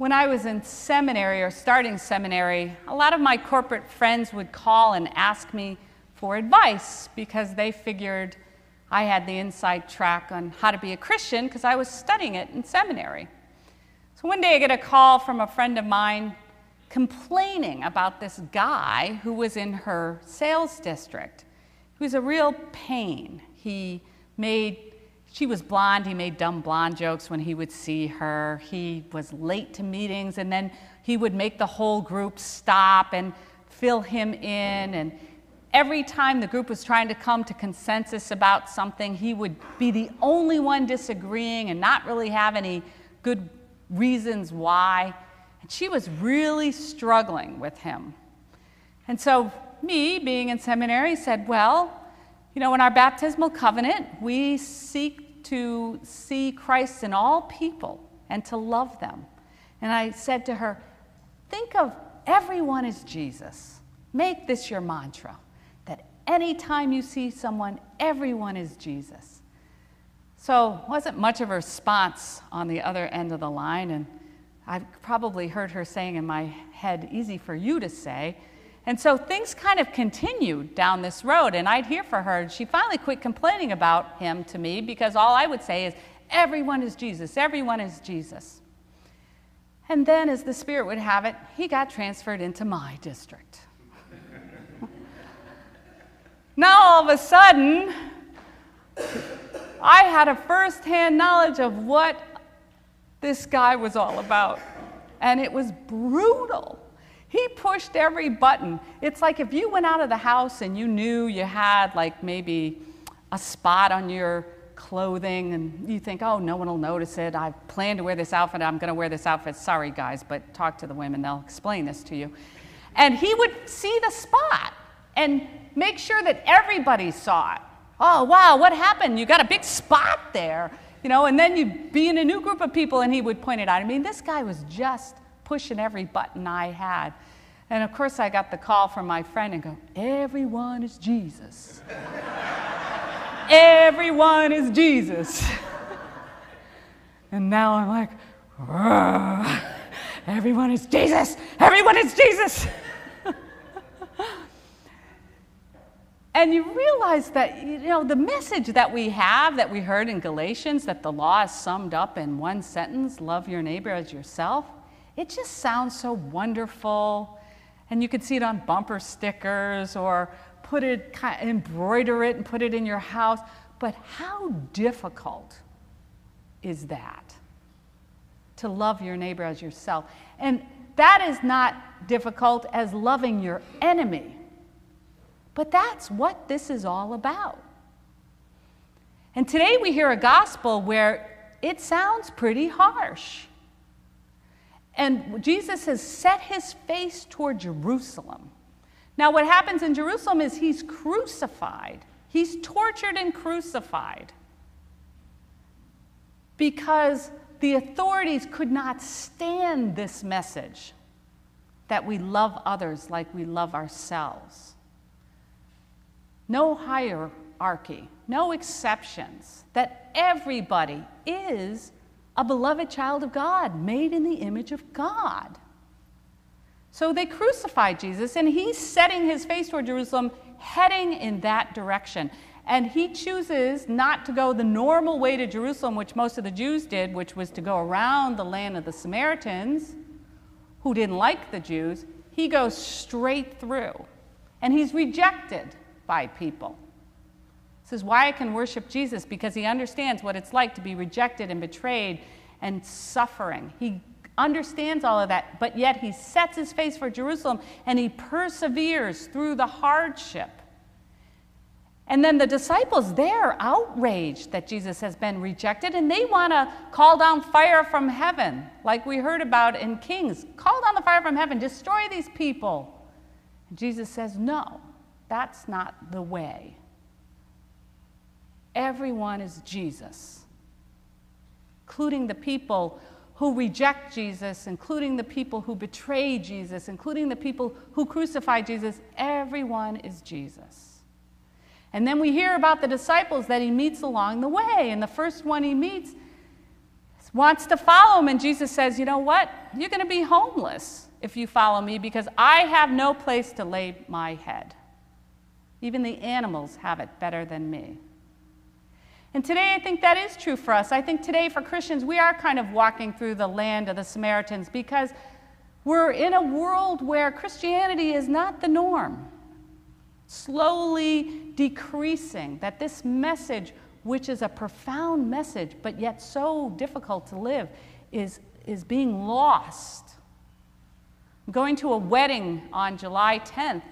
When I was in seminary or starting seminary, a lot of my corporate friends would call and ask me for advice because they figured I had the inside track on how to be a Christian because I was studying it in seminary. So one day I get a call from a friend of mine complaining about this guy who was in her sales district. He was a real pain. She was blonde. He made dumb blonde jokes when he would see her. He was late to meetings, and then he would make the whole group stop and fill him in. And every time the group was trying to come to consensus about something, he would be the only one disagreeing and not really have any good reasons why. And she was really struggling with him. And so me, being in seminary, said, well, in our baptismal covenant, we seek to see Christ in all people and to love them. And I said to her, think of everyone as Jesus. Make this your mantra, that anytime you see someone, everyone is Jesus. So it wasn't much of a response on the other end of the line, and I probably heard her saying in my head, easy for you to say. And so things kind of continued down this road, and I'd hear from her. She finally quit complaining about him to me because all I would say is, everyone is Jesus, everyone is Jesus. And then, as the Spirit would have it, he got transferred into my district. Now, all of a sudden, I had a first-hand knowledge of what this guy was all about, and it was brutal. He pushed every button. It's like if you went out of the house and you knew you had like maybe a spot on your clothing and you think, oh, no one will notice it. I plan to wear this outfit. I'm going to wear this outfit. Sorry, guys, but talk to the women. They'll explain this to you. And he would see the spot and make sure that everybody saw it. Oh, wow, what happened? You got a big spot there. And then you'd be in a new group of people and he would point it out. I mean, this guy was just pushing every button I had. And of course I got the call from my friend and go, everyone is Jesus. Everyone is Jesus. And now I'm like, everyone is Jesus. Everyone is Jesus. And you realize that, the message that we have, that we heard in Galatians, that the law is summed up in one sentence, love your neighbor as yourself, it just sounds so wonderful, and you could see it on bumper stickers or embroider it and put it in your house. But how difficult is that, to love your neighbor as yourself? And that is not difficult as loving your enemy. But that's what this is all about. And today we hear a gospel where it sounds pretty harsh. And Jesus has set his face toward Jerusalem. Now, what happens in Jerusalem is he's crucified. He's tortured and crucified because the authorities could not stand this message that we love others like we love ourselves. No hierarchy, no exceptions, that everybody is a beloved child of God, made in the image of God. So they crucified Jesus, and he's setting his face toward Jerusalem, heading in that direction. And he chooses not to go the normal way to Jerusalem, which most of the Jews did, which was to go around the land of the Samaritans, who didn't like the Jews. He goes straight through, and he's rejected by people. This is why I can worship Jesus, because he understands what it's like to be rejected and betrayed and suffering. He understands all of that, but yet he sets his face for Jerusalem and he perseveres through the hardship. And then the disciples, they're outraged that Jesus has been rejected, and they want to call down fire from heaven, like we heard about in Kings. Call down the fire from heaven, destroy these people. And Jesus says, no, that's not the way. Everyone is Jesus, including the people who reject Jesus, including the people who betray Jesus, including the people who crucify Jesus. Everyone is Jesus. And then we hear about the disciples that he meets along the way. And the first one he meets is wants to follow him, and Jesus says, you know what? You're going to be homeless if you follow me because I have no place to lay my head. Even the animals have it better than me. And today I think that is true for us. I think today for Christians, we are kind of walking through the land of the Samaritans because we're in a world where Christianity is not the norm. Slowly decreasing, that this message, which is a profound message, but yet so difficult to live, is being lost. I'm going to a wedding on July 10th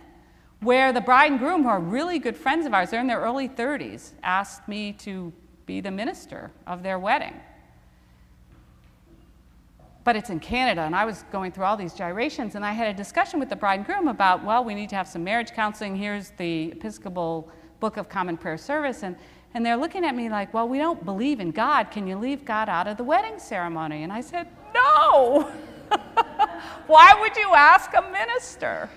where the bride and groom, who are really good friends of ours, they're in their early 30s, asked me to be the minister of their wedding. But it's in Canada, and I was going through all these gyrations, and I had a discussion with the bride and groom about, well, we need to have some marriage counseling. Here's the Episcopal Book of Common Prayer Service, and they're looking at me like, well, we don't believe in God. Can you leave God out of the wedding ceremony? And I said, no. Why would you ask a minister?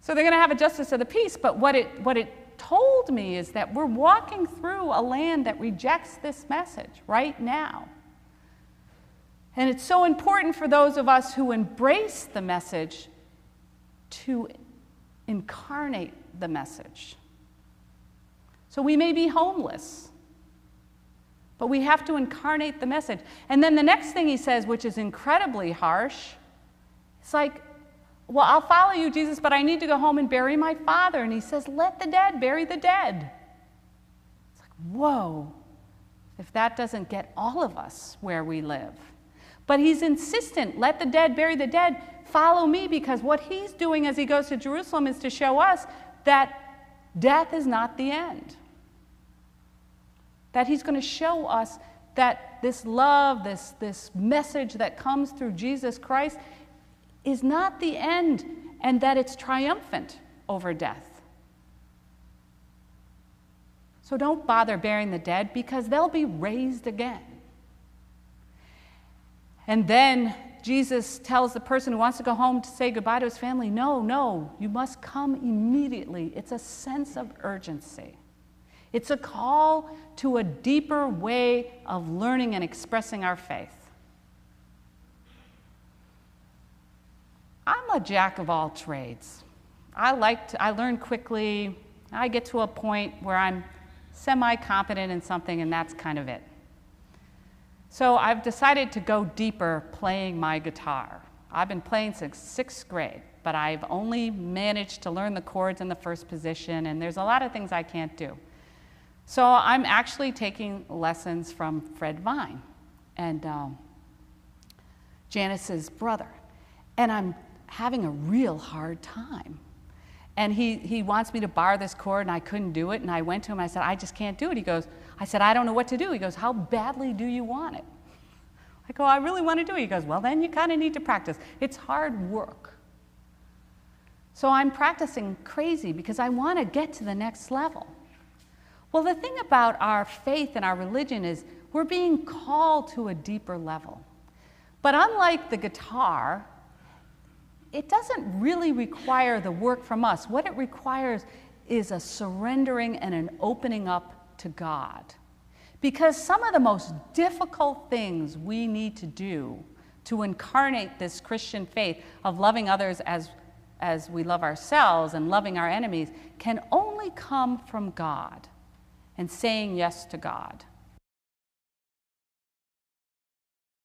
So they're going to have a justice of the peace, but what it told me is that we're walking through a land that rejects this message right now. And it's so important for those of us who embrace the message to incarnate the message. So we may be homeless, but we have to incarnate the message. And then the next thing he says, which is incredibly harsh, it's like, well, I'll follow you, Jesus, but I need to go home and bury my father. And he says, let the dead bury the dead. It's like, whoa, if that doesn't get all of us where we live. But he's insistent, let the dead bury the dead, follow me, because what he's doing as he goes to Jerusalem is to show us that death is not the end. That he's going to show us that this love, this message that comes through Jesus Christ is not the end, and that it's triumphant over death. So don't bother burying the dead, because they'll be raised again. And then Jesus tells the person who wants to go home to say goodbye to his family, no, you must come immediately. It's a sense of urgency. It's a call to a deeper way of learning and expressing our faith. I'm a jack of all trades. I learn quickly. I get to a point where I'm semi-competent in something, and that's kind of it. So I've decided to go deeper playing my guitar. I've been playing since 6th grade, but I've only managed to learn the chords in the first position, and there's a lot of things I can't do. So I'm actually taking lessons from Fred Vine and Janice's brother, and I'm having a real hard time. And he wants me to bar this chord, and I couldn't do it, and I went to him, I said, I just can't do it. I said, I don't know what to do. He goes, how badly do you want it? I go, I really want to do it. He goes, well, then you kind of need to practice. It's hard work. So I'm practicing crazy because I want to get to the next level. Well, the thing about our faith and our religion is we're being called to a deeper level. But unlike the guitar, it doesn't really require the work from us. What it requires is a surrendering and an opening up to God. Because some of the most difficult things we need to do to incarnate this Christian faith of loving others as we love ourselves and loving our enemies can only come from God and saying yes to God.